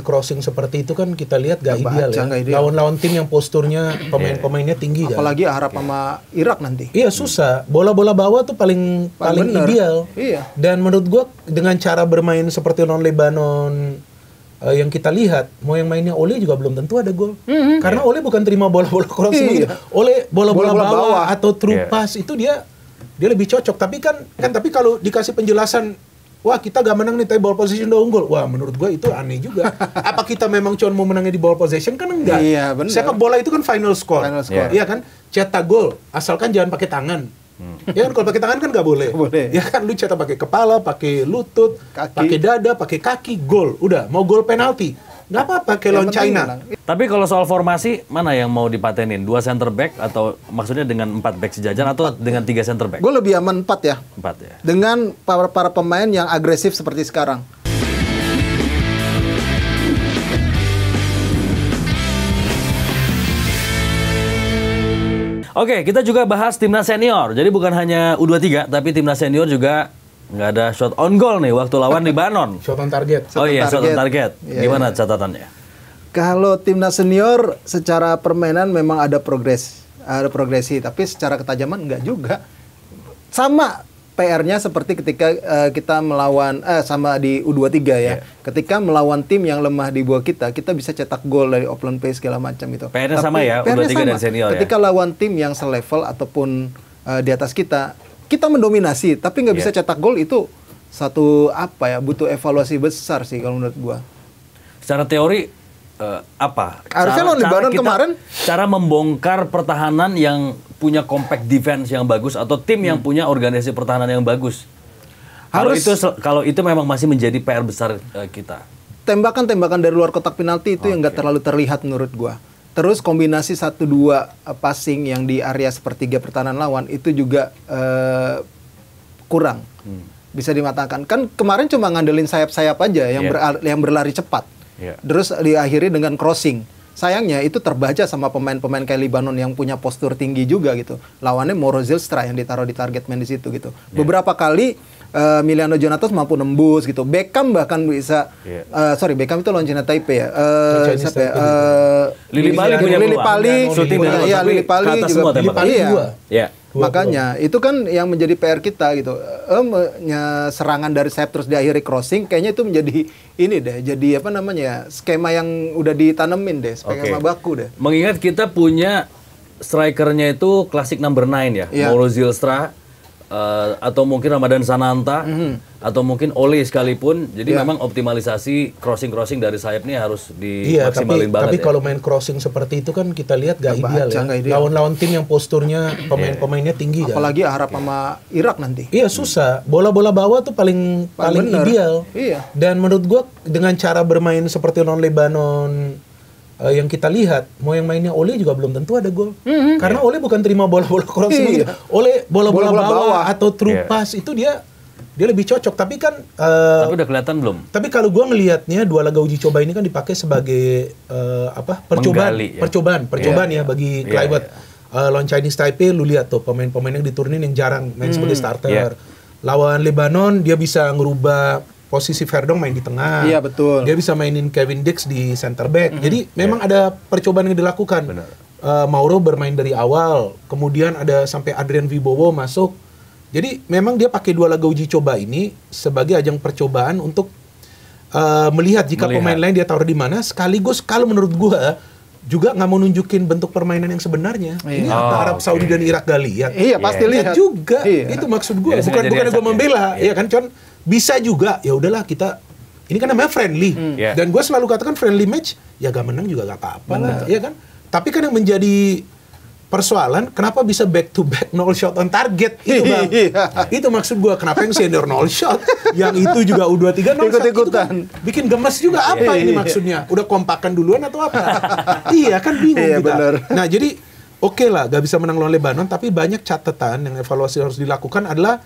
crossing seperti itu kan kita lihat gak ideal ya. Lawan-lawan tim yang posturnya pemain-pemainnya tinggi kan. Apalagi Arab sama Irak nanti. Iya susah. Bola-bola bawah tuh paling ideal. Iya. Dan menurut gua dengan cara bermain seperti lawan Lebanon yang kita lihat, mau yang mainnya Ole juga belum tentu ada gol. Karena Ole bukan terima bola-bola crossing gitu. Ole bola-bola bawah atau through pass itu dia lebih cocok. Tapi tapi kalau dikasih penjelasan, wah kita gak menang nih, tapi ball possession udah unggul. Wah menurut gue itu aneh juga. Apa kita memang cuma mau menangnya di ball possession? Kan enggak. Iya, benar. Sepak bola itu kan final score. Iya kan? Cetak gol, asalkan jangan pakai tangan. Ya kan kalau pakai tangan kan nggak boleh. Ya kan lu cetak pakai kepala, pakai lutut, pakai dada, pakai kaki, gol. Udah, mau gol penalti. Nggak apa-apa kayak lawan China. Tapi kalau soal formasi, mana yang mau dipatenin? 2 center back atau maksudnya dengan 4 back sejajar atau dengan 3 center back? Gue lebih aman 4 ya. 4 ya. Dengan para pemain yang agresif seperti sekarang. Oke, kita juga bahas timnas senior. Jadi bukan hanya U23, tapi timnas senior juga nggak ada shot on goal nih waktu lawan Lebanon. Shot on target. Shot on target. Gimana catatannya? Kalau timnas senior secara permainan memang ada progresi, tapi secara ketajaman nggak juga. Sama PR-nya seperti ketika kita melawan sama di U23 ya. Ketika melawan tim yang lemah di bawah kita bisa cetak gol dari open play segala macam itu. PR-nya sama ya, U23 dan senior ya. Ketika lawan tim yang selevel ataupun di atas kita mendominasi tapi nggak bisa cetak gol, itu satu butuh evaluasi besar sih kalau menurut gua. Secara teori harusnya lawan Lebanon kemarin cara membongkar pertahanan yang punya compact defense yang bagus atau tim yang punya organisasi pertahanan yang bagus. Kalau itu memang masih menjadi PR besar kita. Tembakan-tembakan dari luar kotak penalti itu yang nggak terlalu terlihat menurut gua. Terus kombinasi 1-2 passing yang di area sepertiga pertahanan lawan itu juga kurang. Bisa dimatakan. Kan kemarin cuma ngandelin sayap-sayap aja yang berlari cepat. Terus diakhiri dengan crossing. Sayangnya itu terbaca sama pemain-pemain kayak Lebanon yang punya postur tinggi juga gitu. Lawannya Moro Zylstra yang ditaruh di target man di situ gitu. Beberapa kali Miliano Jonatos mampu nembus gitu. Beckham bahkan bisa Beckham itu lawan China Taipei ya. Siapa ya? Lili Pali punya Lili Pali juga. Lili Pali juga. Makanya itu kan yang menjadi PR kita gitu. Serangan dari sayap terus diakhiri crossing, kayaknya itu menjadi ini deh, jadi skema yang udah ditanemin deh, skema baku deh. Mengingat kita punya strikernya itu klasik number 9 ya, Moro Zylstra, atau mungkin Ramadan Sananta, atau mungkin Ole sekalipun. Jadi memang optimalisasi crossing dari sayap ini harus dimaksimalin banget. Tapi kalau main crossing seperti itu kan kita lihat gak ideal ya. Lawan-lawan tim yang posturnya pemain-pemainnya tinggi kan. Apalagi Arab sama Irak nanti. Iya susah. Bola-bola bawah tuh paling ideal. Dan menurut gua dengan cara bermain seperti lawan Lebanon yang kita lihat, mau yang mainnya Ole juga belum tentu ada gol. Karena Ole bukan terima bola-bola crossing gitu. Ole bola-bola bawah atau through pass itu dia lebih cocok. Tapi kan tapi udah kelihatan belum? Tapi kalau gua ngelihatnya 2 laga uji coba ini kan dipakai sebagai percobaan ya bagi Kluivert. Lawan Chinese Taipei lu lihat tuh pemain-pemain yang diturunin yang jarang main sebagai starter. Lawan Lebanon dia bisa ngerubah posisi Verdong main di tengah. Iya betul. Dia bisa mainin Kevin Dix di center back. Jadi memang ada percobaan yang dilakukan. Mauro bermain dari awal, kemudian ada sampai Adrian Wibowo masuk. Jadi memang dia pakai 2 laga uji coba ini sebagai ajang percobaan untuk melihat jika pemain lain dia taruh di mana. Sekaligus kalau menurut gua juga nggak mau nunjukin bentuk permainan yang sebenarnya. Ini Arab Saudi dan Irak gak lihat. Iya pasti lihat juga. Itu maksud gua. Bukan gua membela, ya kan, Con. Bisa juga, ya udahlah kita, ini kan namanya friendly. Dan gue selalu katakan friendly match, ya gak menang juga gak apa-apa lah, ya kan. Tapi kan yang menjadi persoalan, kenapa bisa back to back 0 shot on target, itu bang. Itu maksud gue, kenapa yang senior 0 shot, yang itu juga U23 0 shot, itu kan bikin gemes juga, apa ini maksudnya? Udah kompakan duluan atau apa? Iya kan bingung kita. Nah jadi, oke lah, gak bisa menang lawan Lebanon, tapi banyak catatan yang evaluasi harus dilakukan adalah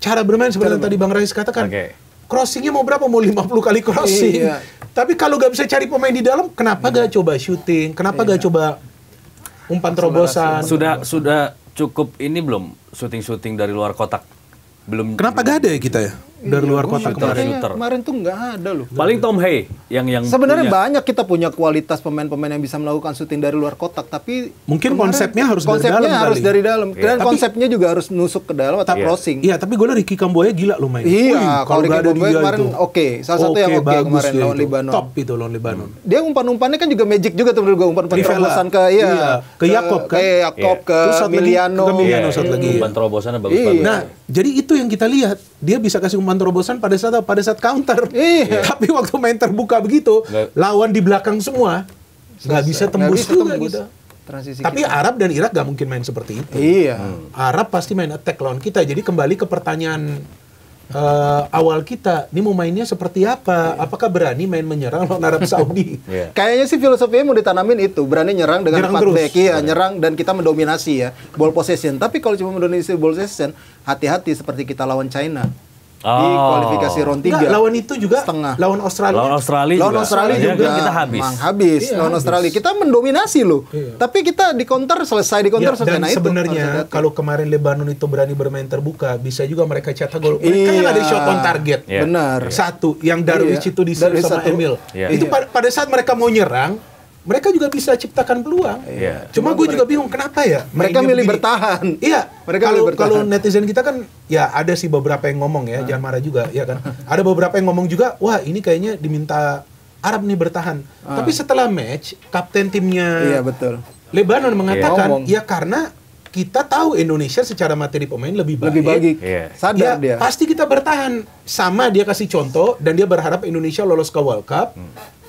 cara bermain seperti yang tadi Bang Rais katakan. Crossingnya mau berapa? Mau 50 kali crossing. Tapi kalau gak bisa cari pemain di dalam, kenapa gak coba shooting? Kenapa gak coba umpan terobosan? Sudah cukup ini belum? Shooting dari luar kotak? Belum. Kenapa gak ada ya kita ya? dari luar kotak kemarin. Kemarin tuh nggak ada loh. Paling Tom Hay yang sebenarnya banyak kita punya kualitas pemain-pemain yang bisa melakukan syuting dari luar kotak, tapi mungkin konsepnya harus dari dalam. Dan konsepnya juga harus nusuk ke dalam atau crossing. Iya, tapi gue lihat Ricky Kamboya gila loh main. Iya, kalau Ricky Kamboya kemarin salah satu yang kemarin lawan Lebanon. Top itu lawan Lebanon. Dia umpan-umpannya kan juga magic juga tuh menurut gue, umpan terobosan ke Yakob kan. Ke Miliano. Ke Miliano satu lagi. Umpan terobosannya bagus-bagus. Nah, jadi itu yang kita lihat. Dia bisa kasih umpan terobosan pada saat counter. Tapi waktu main terbuka begitu, lawan di belakang semua, nggak bisa tembus juga gitu. Tapi Arab dan Irak nggak mungkin main seperti itu. Arab pasti main attack lawan kita. Jadi kembali ke pertanyaan awal kita, ini mau mainnya seperti apa? Apakah berani main menyerang lawan Arab Saudi? Kayaknya sih filosofinya mau ditanamin itu, berani nyerang dengan 4 back, nyerang dan kita mendominasi ya, ball possession. Tapi kalau cuma mendominasi ball possession, hati-hati seperti kita lawan China. Di kualifikasi round 3. Lawan itu juga setengah. Lawan Australia juga kita habis. Lawan Australia kita mendominasi loh. Tapi kita di counter selesai. Dan sebenarnya kalau kemarin Lebanon itu berani bermain terbuka, bisa juga mereka cetak gol. Mereka yang ada shot on target. Benar. Satu yang Darwish itu di sama Emil. Itu pada saat mereka mau nyerang, mereka juga bisa ciptakan peluang. Cuma gue juga bingung kenapa ya mereka milih bertahan. Kalau netizen kita kan ya ada sih beberapa yang ngomong ya, jangan marah juga ya kan. Ada beberapa yang ngomong juga, wah ini kayaknya diminta Arab nih bertahan. Tapi setelah match, kapten timnya Lebanon mengatakan, ya karena kita tahu Indonesia secara materi pemain lebih baik. Sadar dia. Pasti kita bertahan. Sama dia kasih contoh dan dia berharap Indonesia lolos ke World Cup.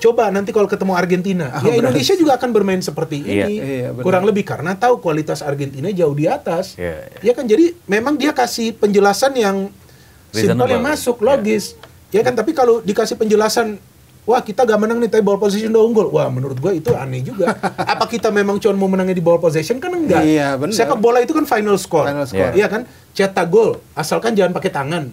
Coba nanti kalau ketemu Argentina, Indonesia juga akan bermain seperti ini. Kurang lebih karena tahu kualitas Argentina jauh di atas. Ya kan, jadi memang dia kasih penjelasan yang simpel yang masuk, logis. Ya kan, tapi kalau dikasih penjelasan, wah kita gak menang nih tapi ball possession udah unggul. Wah menurut gue itu aneh juga. Apa kita memang cuma mau menangnya di ball possession? Kan enggak. Sepak bola itu kan final score. Iya kan? Cetak gol asalkan jangan pakai tangan.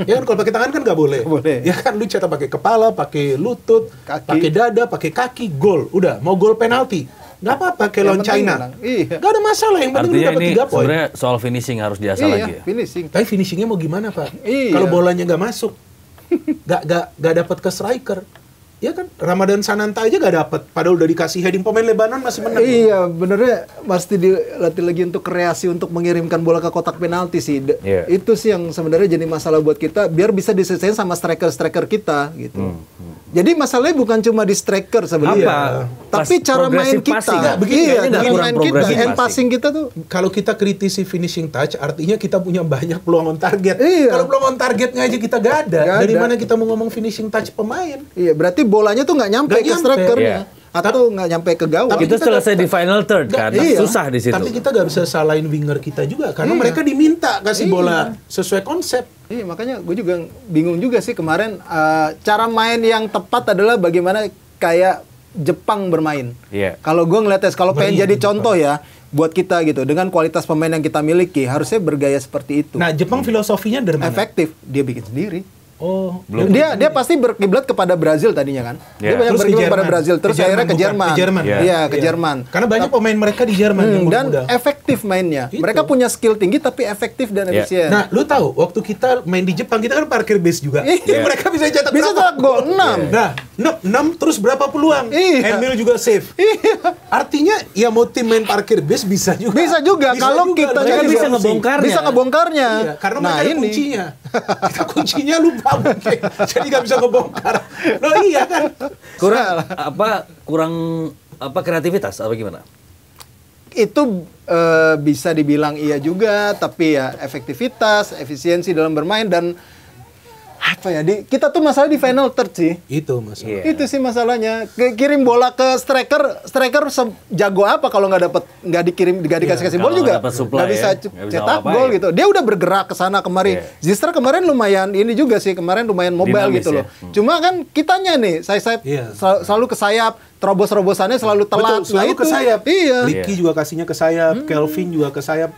Ya kan, kalau pakai tangan kan nggak boleh. Ya kan, lu cetak pakai kepala, pakai lutut, pakai dada, pakai kaki, gol. Udah, mau gol penalti. Nggak apa-apa, kayak lawan China. Nggak ada masalah, yang penting lu dapat 3 poin. Sebenarnya soal finishing harus diasah lagi ya. Tapi finishingnya mau gimana, Pak? Kalau bolanya nggak masuk, nggak dapat ke striker. Ya kan, Ramadan Sananta aja gak dapet, padahal udah dikasih heading, pemain Lebanon masih menang. Iya, benernya mesti dilatih lagi untuk kreasi untuk mengirimkan bola ke kotak penalti sih. Itu sih yang sebenarnya jadi masalah buat kita, biar bisa diselesaikan sama striker-striker kita gitu. Jadi masalahnya bukan cuma di striker sebenarnya, tapi cara main kita. Hand passing kita tuh. Kalau kita kritisi finishing touch, artinya kita punya banyak peluang on target. Kalau peluang on targetnya aja kita gak ada, dari mana kita mau ngomong finishing touch pemain? Iya, berarti bolanya tuh nggak nyampe ke strikernya. Atau nggak nyampe ke gawang. Kita selesai di final third kan, susah di situ. Tapi kita nggak bisa salahin winger kita juga, karena mereka diminta kasih bola sesuai konsep. Iya, makanya gue juga bingung juga sih kemarin, cara main yang tepat adalah bagaimana kayak Jepang bermain. Kalau gue ngeliatnya, kalau pengen jadi contoh ya buat kita gitu, dengan kualitas pemain yang kita miliki, harusnya bergaya seperti itu. Nah, Jepang filosofinya dari mana? Efektif, dia bikin sendiri. Oh, dia pasti berkiblat kepada Brazil tadinya kan. Dia banyak berkiblat kepada Brazil, terus akhirnya ke Jerman. Iya, ke Jerman. Karena banyak pemain mereka di Jerman yang dan efektif mainnya. Itu. Mereka punya skill tinggi tapi efektif dan efisien. Nah, lu tahu waktu kita main di Jepang kita kan parkir base juga. Jadi mereka bisa cetak gol 6. Nah, 6 terus berapa peluang? Emil juga save. Artinya ya mau tim main parkir base bisa juga. Bisa juga kalau kita bisa ngebongkarnya. Bisa ngebongkarnya. Karena mereka ada kuncinya. Kita kuncinya lupa. Jadi nggak bisa ngebongkar. Loh iya kan. Kurang kreativitas apa gimana? Itu bisa dibilang iya juga, tapi ya efektivitas, efisiensi dalam bermain dan apa ya, kita tuh masalah di final third sih. Itu masalah. Itu sih masalahnya. Kirim bola ke striker jago apa kalau nggak dikasih bola juga nggak bisa cetak gol gitu. Dia udah bergerak ke sana kemari. Zistra kemarin lumayan ini juga sih, kemarin lumayan mobile gitu loh. Cuma kan kitanya nih, selalu ke sayap, terobos-robosannya selalu telat. Betul, selalu ke sayap. Ricky juga kasihnya ke sayap, Kelvin juga ke sayap.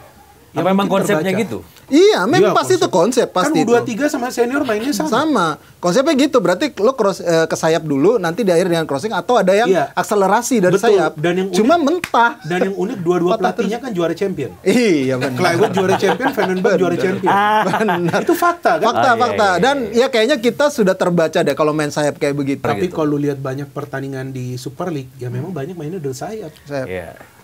Apa memang konsepnya gitu? Iya, memang pasti itu konsep. Pasti kan U23 sama senior mainnya sama. Sama. Konsepnya gitu, berarti lo cross ke sayap dulu, nanti di akhir dengan crossing, atau ada yang akselerasi dari sayap. Dan yang unik, cuma mentah. Dan yang unik, dua-dua pelatihnya kan juara champion. Iya benar. Kluivert juara champion, Vandenberg juara champion. Benar. Itu fakta kan? Fakta. Dan ya kayaknya kita sudah terbaca deh kalau main sayap kayak begitu. Tapi kalau lihat banyak pertandingan di Super League, ya memang banyak mainnya dari sayap.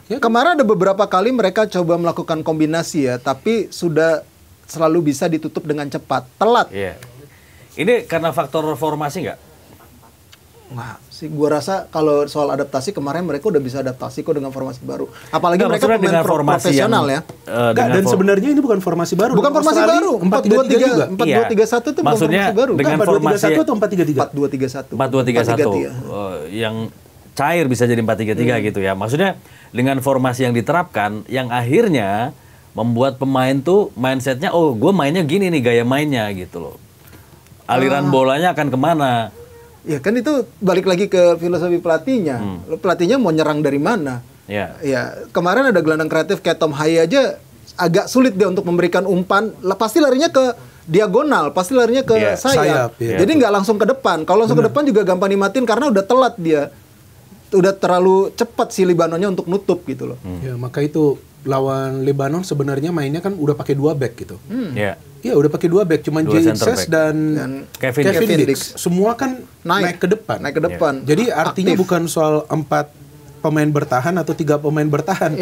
Ya, kemarin ada beberapa kali mereka coba melakukan kombinasi ya, tapi sudah selalu bisa ditutup dengan cepat, telat. Ini karena faktor formasi nggak? Wah, sih gua rasa kalau soal adaptasi kemarin mereka udah bisa adaptasi kok dengan formasi baru. Apalagi mereka pemain profesional ya. Dan sebenarnya ini bukan formasi baru. Bukan formasi baru. 4-2-3 juga. 4-2-3-1 itu bukan formasi baru. Dengan formasi 4-2-3-1 atau 4-2-3-1. 4-2-3-1. Yang cair bisa jadi 4-3-3 gitu ya. Maksudnya dengan formasi yang diterapkan, yang akhirnya membuat pemain tuh mindsetnya, oh gue mainnya gini nih gaya mainnya gitu loh. Aliran bolanya akan kemana? Ya kan itu balik lagi ke filosofi pelatihnya. Pelatihnya mau nyerang dari mana? Ya kemarin ada gelandang kreatif kayak Tom Haye aja agak sulit dia untuk memberikan umpan. Pasti larinya ke diagonal, pasti larinya ke sayap. Jadi nggak langsung ke depan. Kalau langsung ke depan juga gampang dimatiin karena udah telat dia. Udah terlalu cepat si Libanonnya untuk nutup gitu loh. Ya maka itu lawan Lebanon sebenarnya mainnya kan udah pakai 2 back gitu. Iya udah pakai 2 back, cuman Jesus dan Kevin Dix. Semua kan naik ke depan. Jadi artinya bukan soal 4 pemain bertahan atau 3 pemain bertahan.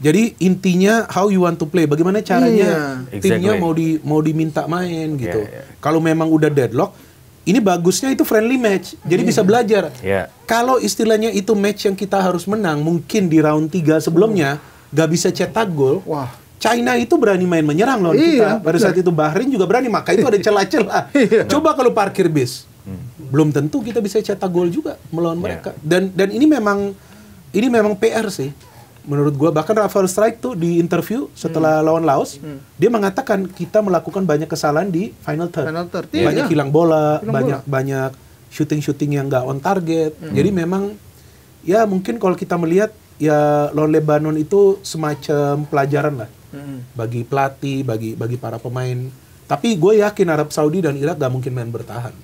Jadi intinya how you want to play, bagaimana caranya timnya mau diminta main gitu. Kalau memang udah deadlock, ini bagusnya itu friendly match, jadi bisa belajar. Kalau istilahnya itu match yang kita harus menang, mungkin di round 3 sebelumnya gak bisa cetak gol. China itu berani main menyerang lawan kita. Pada saat itu Bahrain juga berani, maka itu ada celah-celah. Coba kalau parkir bis, belum tentu kita bisa cetak gol juga melawan mereka. Dan ini memang PR sih. Menurut gua, bahkan Rafael Strijk tuh di interview setelah lawan Laos, dia mengatakan kita melakukan banyak kesalahan di final third. Banyak hilang bola, banyak shooting yang nggak on target. Jadi memang ya mungkin kalau kita melihat ya lawan Lebanon itu semacam pelajaran lah bagi pelatih, bagi para pemain. Tapi gue yakin Arab Saudi dan Irak gak mungkin main bertahan.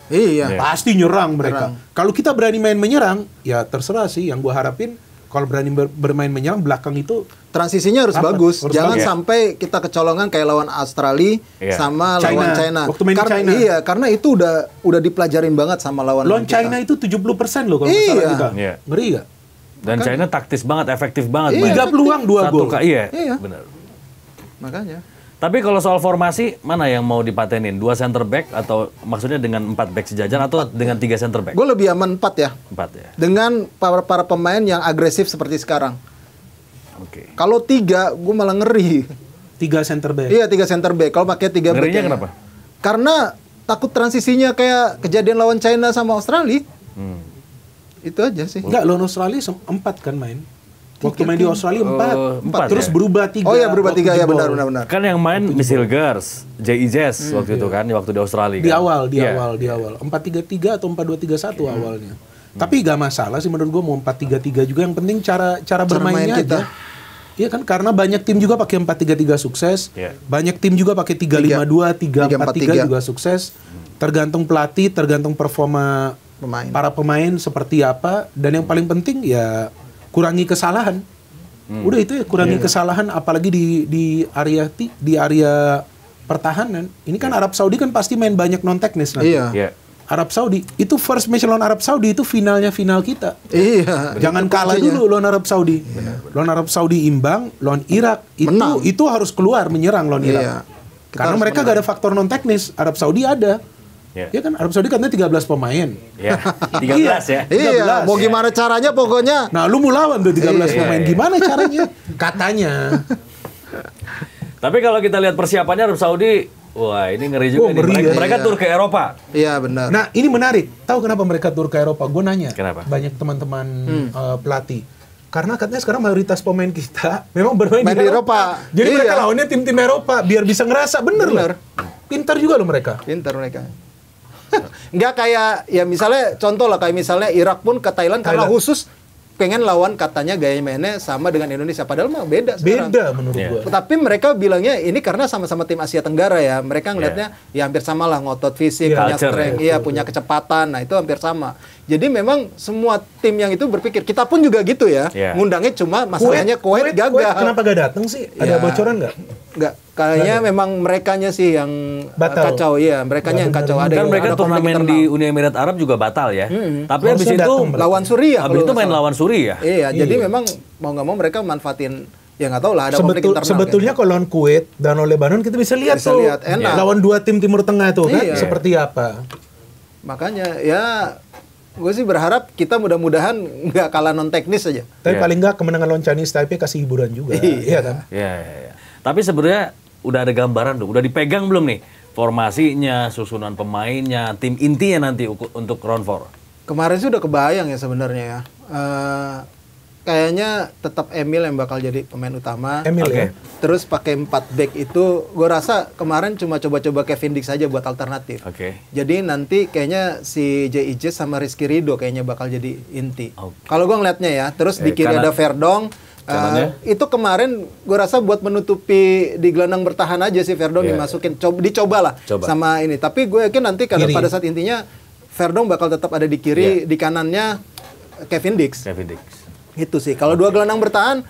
Pasti nyerang mereka. Kalau kita berani main menyerang, ya terserah sih. Yang gue harapin kalau berani bermain menyerang, belakang itu transisinya harus bagus. Jangan sampai kita kecolongan kayak lawan Australia sama lawan China. Waktu main China. Iya, karena itu udah dipelajarin banget sama lawan China itu 70% loh kalau nggak salah juga. Ngeri gak? Dan China taktis banget, efektif banget. 3 peluang 2 gol. Iya, benar. Makanya. Tapi kalau soal formasi, mana yang mau dipatenin? 2 center back atau maksudnya dengan 4 back sejajar atau dengan 3 center back? Gue lebih aman 4 ya. 4 ya. Dengan para pemain yang agresif seperti sekarang. Kalau 3, gue malah ngeri. 3 center back. Iya, 3 center back. Kalau pakai 3 back. Ngerinya kenapa? Karena takut transisinya kayak kejadian lawan China sama Australia. Itu aja sih. Enggak, lawan Australia 4 kan main. Waktu main di Australia 4. Terus berubah 3. Oh ya, berubah 3 ya, benar. Kan yang main Misil Gers, J.I. Jazz waktu itu kan, waktu di Australia. Di awal. 4-3-3 atau 4-2-3-1 awalnya. Tapi gak masalah sih menurut gue mau 4-3-3 juga, yang penting cara bermainnya aja. Iya kan, karena banyak tim juga pakai 4-3-3 sukses. Banyak tim juga pakai 3-5-2, 3-4-3 juga sukses. Tergantung pelatih, tergantung performa para pemain seperti apa. Dan yang paling penting ya kurangi kesalahan. Udah itu ya, kurangi kesalahan, apalagi di area pertahanan. Ini kan Arab Saudi kan pasti main banyak non teknis nanti. Arab Saudi itu first match lawan Arab Saudi itu final kita. Jangan kalah dulu lawan Arab Saudi. Lawan Arab Saudi imbang, lawan Irak itu harus keluar menyerang lawan Irak. Karena mereka gak ada faktor non teknis, Arab Saudi ada. Ya kan, Arab Saudi katanya 13 pemain. 13 ya. 13. Mau gimana caranya pokoknya. Nah, lu mau lawan tuh 13 pemain. Gimana caranya? Katanya. Tapi kalau kita lihat persiapannya Arab Saudi, wah ini ngeri juga nih. Mereka tur ke Eropa. Iya, benar. Nah, ini menarik. Tahu kenapa mereka tur ke Eropa? Gue nanya. Kenapa? Banyak teman-teman pelatih. Karena katanya sekarang mayoritas pemain kita memang bermain di Eropa. Jadi mereka lawannya tim-tim Eropa biar bisa ngerasa bener. Pintar juga loh mereka. Pintar mereka. Nggak kayak ya misalnya contoh lah kayak misalnya Irak pun ke Thailand karena khusus pengen lawan katanya gaya mainnya sama dengan Indonesia, padahal mah beda sekarang. Beda menurut gua. Tapi mereka bilangnya ini karena sama-sama tim Asia Tenggara ya, mereka ngelihatnya ya hampir sama lah, ngotot fisik, punya strength, punya kecepatan, nah itu hampir sama. Jadi memang semua tim yang itu berpikir, kita pun juga gitu ya, ngundangnya cuma masalahnya Kuwait gagal. Kuwait kenapa gak datang sih? Ada bocoran nggak? Nggak, kayaknya memang merekanya sih yang kacau, merekanya yang kacau. Kan mereka turnamen di Uni Emirat Arab juga batal ya. Tapi habis itu lawan Suriah. Habis itu main lawan Suriah. Iya, jadi memang mau nggak mau mereka manfaatin, ya nggak tahu lah, ada konflik internal. Sebetulnya kalau lawan Kuwait dan Lebanon kita bisa lihat enak. Lawan 2 tim Timur Tengah itu kan seperti apa. Makanya ya gue sih berharap kita mudah-mudahan nggak kalah non teknis aja. Tapi paling nggak kemenangan lawan Chinese Taipei kasih hiburan juga. Iya kan? Iya. Tapi sebenarnya udah ada gambaran tuh, udah dipegang belum nih formasinya, susunan pemainnya, tim intinya nanti untuk round 4? Kemarin sih udah kebayang ya sebenarnya ya. Kayaknya tetap Emil yang bakal jadi pemain utama. Emil ya. Terus pakai 4 back itu, gue rasa kemarin cuma coba-coba Kevin Dix aja buat alternatif. Jadi nanti kayaknya si J.I.J. sama Rizky Ridho kayaknya bakal jadi inti. Kalau gue ngeliatnya ya. Terus di kiri ada Verdong. Itu kemarin gue rasa buat menutupi di gelandang bertahan aja sih Verdong dimasukin. Dicoba lah sama ini. Tapi gue yakin nanti karena pada saat intinya Verdong bakal tetap ada di kiri, di kanannya Kevin Dix. Itu sih. Kalau 2 gelandang bertahan,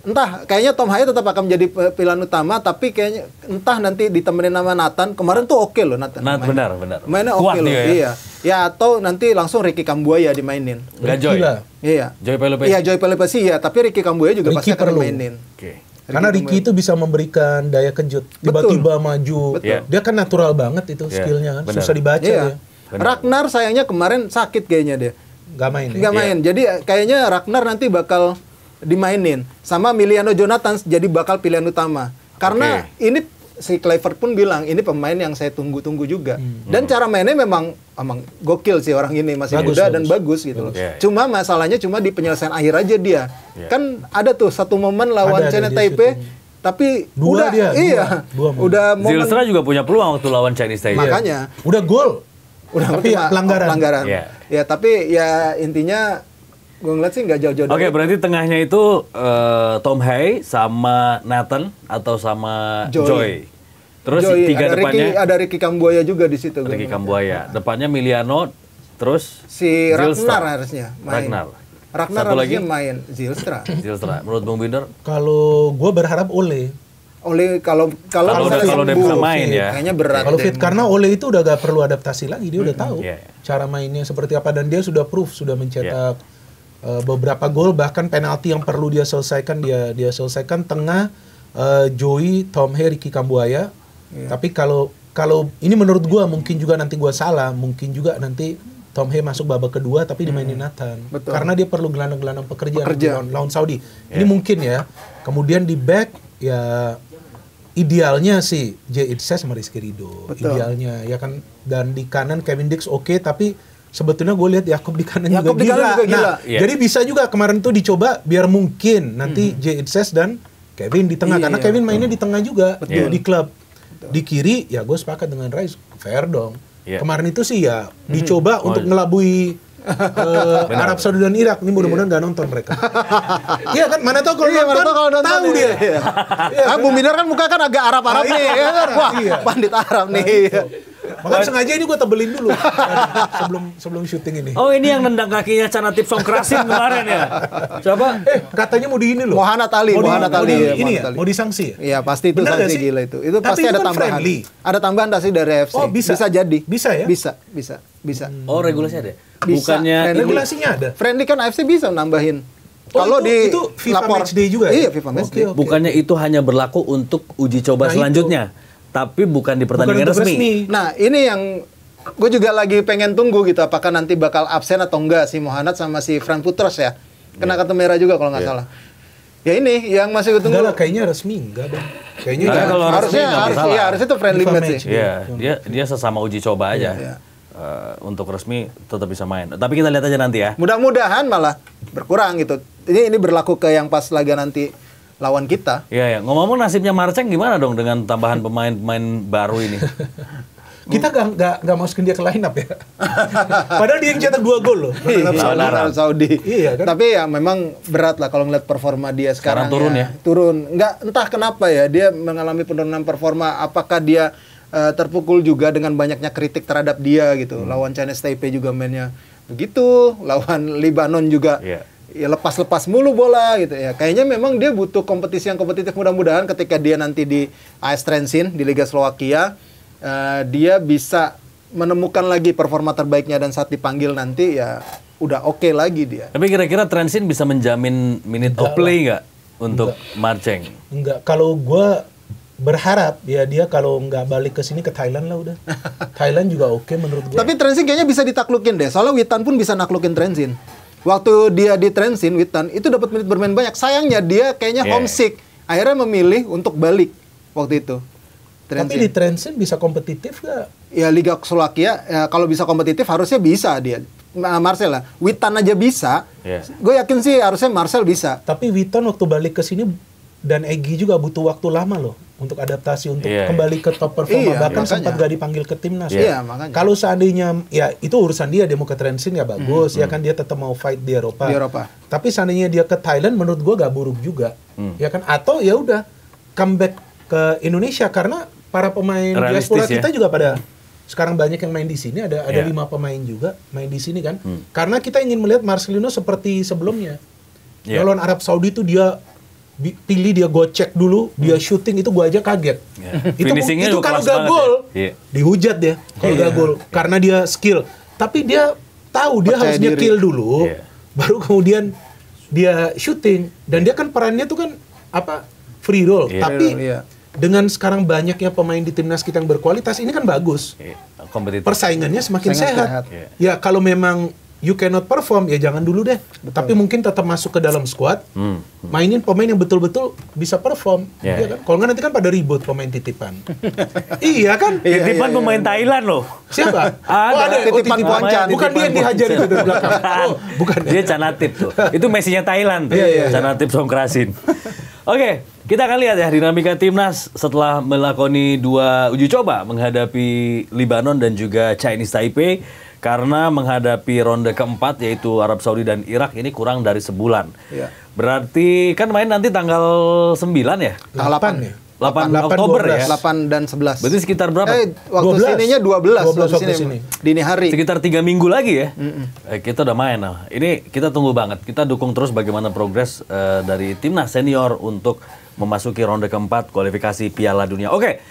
entah kayaknya Tom Haye tetap akan menjadi pilihan utama, tapi kayaknya entah nanti ditemenin sama Nathan. Kemarin tuh oke loh Nathan. Benar. Mainnya oke loh. Iya. Ya atau nanti langsung Ricky Kambuaya dimainin. Enggak Joy. Iya. Joy Pelopesi. Iya, Joy Pelopesi ya, tapi Ricky Kambuaya juga pasti akan dimainin. Karena Ricky itu bisa memberikan daya kejut, tiba-tiba maju. Dia kan natural banget itu skillnya kan, susah dibaca ya. Ragnar sayangnya kemarin sakit kayaknya dia. Nggak main. Jadi kayaknya Ragnar nanti bakal dimainin sama Miliano Jonathan jadi bakal pilihan utama. Karena ini si Kluivert pun bilang ini pemain yang saya tunggu-tunggu juga. Dan cara mainnya memang gokil sih orang ini, masih muda dan bagus gitu loh. Cuma masalahnya di penyelesaian akhir aja dia. Kan ada tuh satu momen lawan China Taipei tapi dua udah momen. Zylstra juga punya peluang waktu lawan Chinese Taipei. Makanya udah gol. Tapi pelanggaran. Ya tapi ya intinya gue ngeliat sih nggak jauh-jauh. Oke, berarti tengahnya itu Tom Haye sama Nathan atau sama Joy. Terus Joy, 3 depannya ada Ricky Kambuaya juga di situ. Ricky Kambuaya. Depannya Miliano, terus si Ragnar harusnya main. Ragnar harusnya main. Zylstra. Menurut Bung Binder? Kalau gue berharap Ole kalau dia bisa main ya. Kayaknya berat. Kalau fit karena Ole itu udah gak perlu adaptasi lagi, dia udah tahu cara mainnya seperti apa dan dia sudah proof, sudah mencetak beberapa gol, bahkan penalti yang perlu dia selesaikan dia selesaikan. Tengah Joey, Tom Haye, Ricky Kambuaya. Tapi kalau ini menurut gua mungkin juga nanti gua salah, mungkin juga nanti Tom Haye masuk babak kedua tapi dimainin Nathan. Karena dia perlu gelandang-gelandang pekerjaan lawan Saudi. Ini mungkin ya. Kemudian di back ya idealnya sih J.I.J. sama Rizky Ridho. Idealnya ya kan, dan di kanan Kevin Dix oke, tapi sebetulnya gue lihat Yakob di kanan juga gila. Jadi bisa juga kemarin tuh dicoba biar mungkin nanti J.I.J. dan Kevin di tengah, karena Kevin mainnya di tengah juga di klub. Di kiri ya gue sepakat dengan Rais, Verdong. Kemarin itu sih ya dicoba untuk ngelabui Arab Saudi dan Irak. Ini mudah-mudahan nggak nonton mereka. Iya kan, mana tahu kalau nonton tahu dia. Bung Binder kan muka kan agak Arab-Arab nih. Wah, pandit Arab nih. Makanya sengaja ini gue tebelin dulu sebelum syuting ini. Oh, ini yang nendang kakinya Canatip Songkrasin kemarin ya? Coba. Katanya mau di ini loh. Muhammad Ali. Ini ya, mau disanksi ya? Iya, pasti itu sanksi gila itu. Itu pasti ada tambahan. Ada tambahan pasti dari FC. Oh, bisa jadi. Bisa ya? Bisa. Oh, regulasi ada? Bukannya regulasinya ada. Friendly kan AFC bisa nambahin. Kalau itu FIFA Matchday juga ya? Iya, FIFA Matchday. Bukannya itu hanya berlaku untuk uji coba selanjutnya, tapi bukan di pertandingan resmi. Nah, ini yang gue juga lagi pengen tunggu gitu, apakah nanti bakal absen atau enggak si Mohanad sama si Fran Putros ya. Kena kartu merah juga kalau nggak salah. Ya ini yang masih gue tunggu. Enggak lah, kayaknya resmi enggak, Bang. Kayaknya kalau harusnya itu friendly match sih. Iya, dia sesama uji coba aja. Untuk resmi tetap bisa main. Tapi kita lihat aja nanti ya. Mudah-mudahan malah berkurang gitu. Ini berlaku ke yang pas laga nanti lawan kita. Iya. Ngomong-ngomong nasibnya Marceng gimana dong dengan tambahan pemain-pemain baru ini? Kita nggak masukin dia ke line up ya. Padahal dia yang cetak 2 gol loh. Arab Saudi. Iya kan. Tapi ya memang berat lah kalau ngeliat performa dia sekarang turun ya. Turun. Entah kenapa ya dia mengalami penurunan performa. Apakah dia terpukul juga dengan banyaknya kritik terhadap dia gitu. Lawan Chinese Taipei juga mainnya begitu. Lawan Lebanon juga. Ya lepas-lepas mulu bola gitu ya. Kayaknya memang dia butuh kompetisi yang kompetitif. Mudah-mudahan ketika dia nanti di AS Trenčín di Liga Slovakia, dia bisa menemukan lagi performa terbaiknya dan saat dipanggil nanti ya udah oke lagi dia. Tapi kira-kira Trenčín bisa menjamin minute of play nggak untuk Marceng? Enggak. Kalau gue berharap ya dia kalau nggak balik ke sini ke Thailand lah udah. Thailand juga oke menurut gue. Tapi Trenčín kayaknya bisa ditaklukin deh. Soalnya Witan pun bisa naklukin Trenčín. Waktu dia di Trenčín, Witan, itu dapat menit bermain banyak. Sayangnya dia kayaknya homesick. Akhirnya memilih untuk balik waktu itu. Tapi di Trenčín bisa kompetitif nggak? Ya Liga Slovakia, ya, kalau bisa kompetitif harusnya bisa dia. Marcel lah. Witan aja bisa. Gue yakin sih harusnya Marcel bisa. Tapi Witan waktu balik ke sini dan Egy juga butuh waktu lama loh untuk adaptasi untuk kembali ke top performa, bahkan sempat gak dipanggil ke timnas. Makanya. Kalau seandainya ya itu urusan dia mau ke Trenčín ya bagus, ya kan dia tetap mau fight di Eropa. Tapi seandainya dia ke Thailand menurut gua gak buruk juga. Ya kan, atau ya udah comeback ke Indonesia karena para pemain diaspora kita juga pada sekarang banyak yang main di sini, ada 5 pemain juga main di sini kan. Karena kita ingin melihat Marcelino seperti sebelumnya. Lawan Arab Saudi itu dia pilih, dia gocek dulu, dia shooting, itu gua aja kaget. Itu kalau gak gol, dihujat dia. Kalau gak gol, karena dia skill. Tapi dia tahu dia harus dia kill dulu, baru kemudian dia shooting. Dan dia kan perannya tuh kan free roll. Tapi dengan sekarang banyaknya pemain di timnas kita yang berkualitas, ini kan bagus. Persaingannya semakin sehat. Ya kalau memang you cannot perform, ya jangan dulu deh. Tapi mungkin tetap masuk ke dalam squad, mainin pemain yang betul-betul bisa perform. Iya kan? Kalau nggak nanti kan pada ribut pemain titipan. Iya kan? Titipan pemain Thailand loh. Siapa? Ada. Titipan Poncan. Bukan dia yang dihajar itu dari belakang. Bukan. Dia Canatip tuh. Itu Messi-nya Thailand tuh. Canatip Songkrasin. Oke, kita akan lihat ya dinamika timnas setelah melakoni 2 uji coba menghadapi Lebanon dan juga Chinese Taipei. Karena menghadapi ronde keempat yaitu Arab Saudi dan Irak ini kurang dari sebulan. Berarti kan main nanti tanggal 9 ya? 8 ya? 8 Oktober 12. Ya? 8 dan 11. Berarti sekitar berapa? Waktu 12. Sininya 12 waktu sini. Dini hari. Sekitar 3 minggu lagi ya? Kita udah main. Nah, ini kita tunggu banget. Kita dukung terus bagaimana progres dari timnas senior untuk memasuki ronde keempat kualifikasi Piala Dunia. Oke.